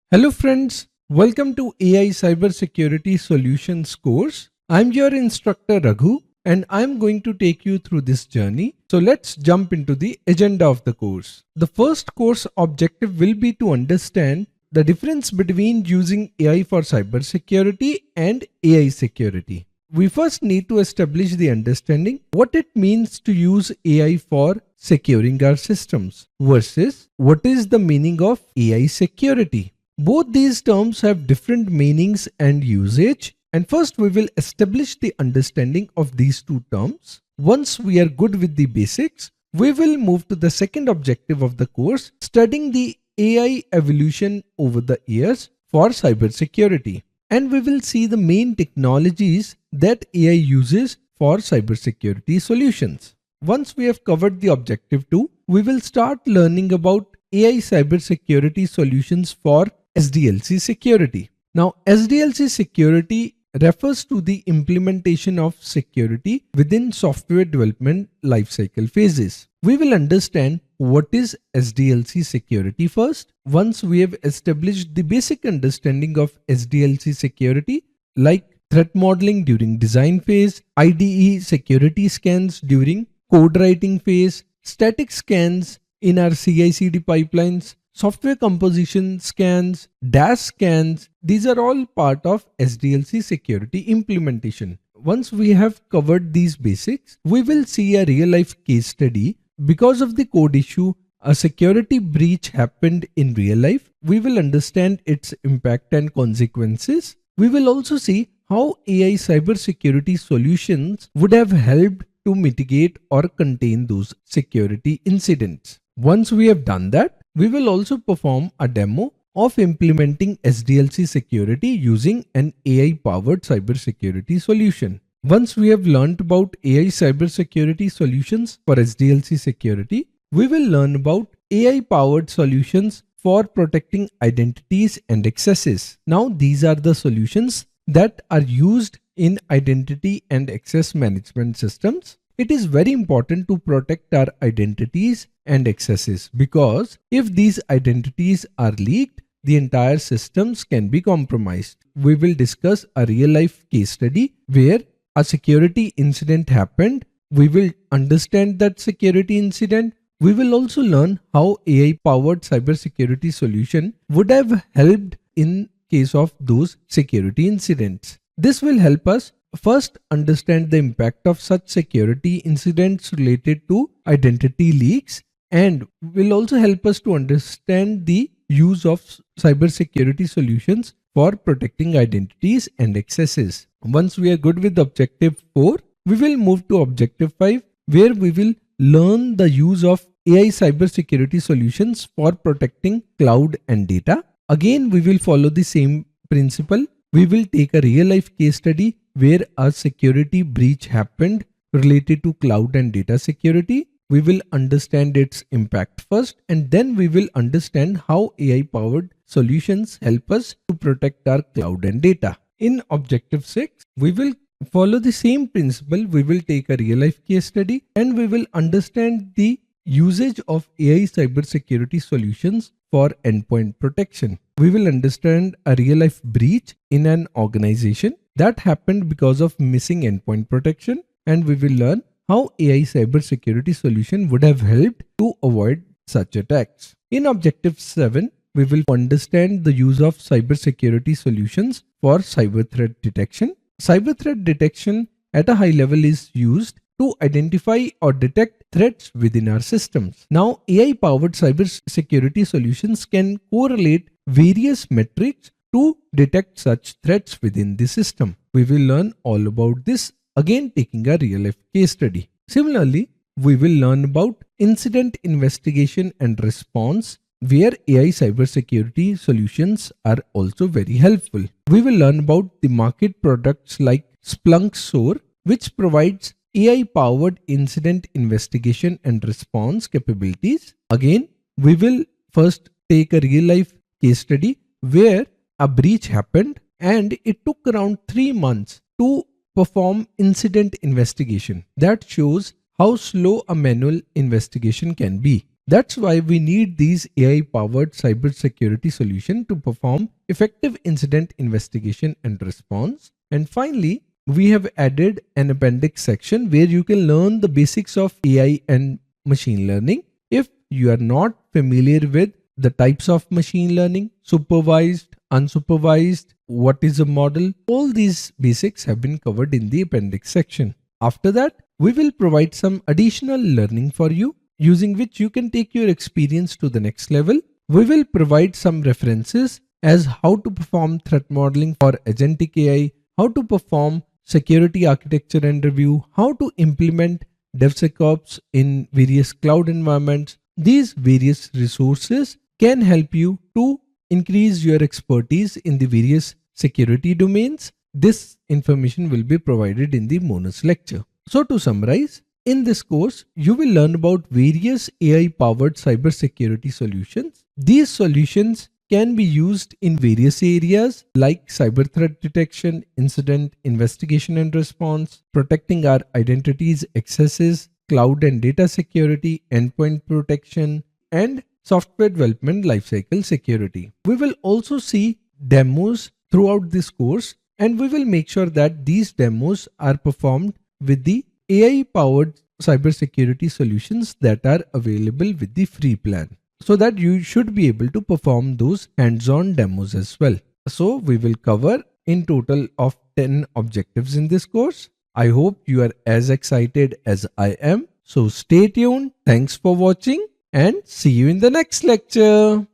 Hello friends, welcome to AI Cybersecurity Solutions course. I'm your instructor Raghu and I'm going to take you through this journey. So let's jump into the agenda of the course. The first course objective will be to understand the difference between using AI for cybersecurity and AI security. We first need to establish the understanding what it means to use AI for securing our systems versus what is the meaning of AI security. Both these terms have different meanings and usage, and first we will establish the understanding of these two terms. Once we are good with the basics, we will move to the second objective of the course, studying the AI evolution over the years for cybersecurity. And we will see the main technologies that AI uses for cybersecurity solutions. Once we have covered the objective 2, we will start learning about AI cybersecurity solutions for SDLC security. Now, SDLC security refers to the implementation of security within software development lifecycle phases. We will understand what is SDLC security first. Once we have established the basic understanding of SDLC security, like threat modeling during design phase, IDE security scans during code writing phase, static scans in our CI/CD pipelines, software composition scans, dash scans, these are all part of SDLC security implementation. Once we have covered these basics, we will see a real life case study. Because of the code issue, a security breach happened in real life. We will understand its impact and consequences. We will also see how AI cybersecurity solutions would have helped to mitigate or contain those security incidents. Once we have done that, we will also perform a demo of implementing SDLC security using an AI-powered cybersecurity solution. Once we have learned about AI cybersecurity solutions for SDLC security, we will learn about AI-powered solutions for protecting identities and accesses. Now, these are the solutions that are used in identity and access management systems. It is very important to protect our identities and accesses because if these identities are leaked, the entire systems can be compromised. We will discuss a real life case study where a security incident happened. We will understand that security incident. We will also learn how AI powered cybersecurity solution would have helped in case of those security incidents. This will help us first understand the impact of such security incidents related to identity leaks, and will also help us to understand the use of cybersecurity solutions for protecting identities and accesses. Once we are good with objective 4, we will move to objective 5, where we will learn the use of AI cybersecurity solutions for protecting cloud and data. Again, we will follow the same principle. We will take a real life case study where a security breach happened related to cloud and data security. We will understand its impact first, and then we will understand how AI powered solutions help us to protect our cloud and data. In objective 6, we will follow the same principle. We will take a real life case study and we will understand the usage of AI cybersecurity solutions for endpoint protection. We will understand a real life breach in an organization that happened because of missing endpoint protection, and we will learn how AI cybersecurity solution would have helped to avoid such attacks. In objective 7, we will understand the use of cybersecurity solutions for cyber threat detection. Cyber threat detection at a high level is used to identify or detect threats within our systems. Now, AI-powered cybersecurity solutions can correlate various metrics to detect such threats within the system. We will learn all about this, again taking a real-life case study. Similarly, we will learn about incident investigation and response, where AI cybersecurity solutions are also very helpful. We will learn about the market products like Splunk SOAR, which provides AI-powered incident investigation and response capabilities. Again, we will first take a real-life case study where a breach happened and it took around 3 months to perform incident investigation. That shows how slow a manual investigation can be. That's why we need these AI-powered cybersecurity solution to perform effective incident investigation and response. And finally, we have added an appendix section where you can learn the basics of AI and machine learning. If you are not familiar with the types of machine learning, supervised, unsupervised, what is a model, all these basics have been covered in the appendix section. After that, we will provide some additional learning for you, using which you can take your experience to the next level. We will provide some references as how to perform threat modeling for agentic AI, how to perform security architecture and review, how to implement DevSecOps in various cloud environments. These various resources can help you to increase your expertise in the various security domains. This information will be provided in the bonus lecture. So to summarize, in this course, you will learn about various AI-powered cybersecurity solutions. These solutions can be used in various areas like cyber threat detection, incident investigation and response, protecting our identities, accesses, cloud and data security, endpoint protection, and software development lifecycle security. We will also see demos throughout this course, and we will make sure that these demos are performed with the AI-powered cybersecurity solutions that are available with the free plan, so that you should be able to perform those hands-on demos as well. So we will cover in total of 10 objectives in this course. I hope you are as excited as I am. So stay tuned. Thanks for watching and see you in the next lecture.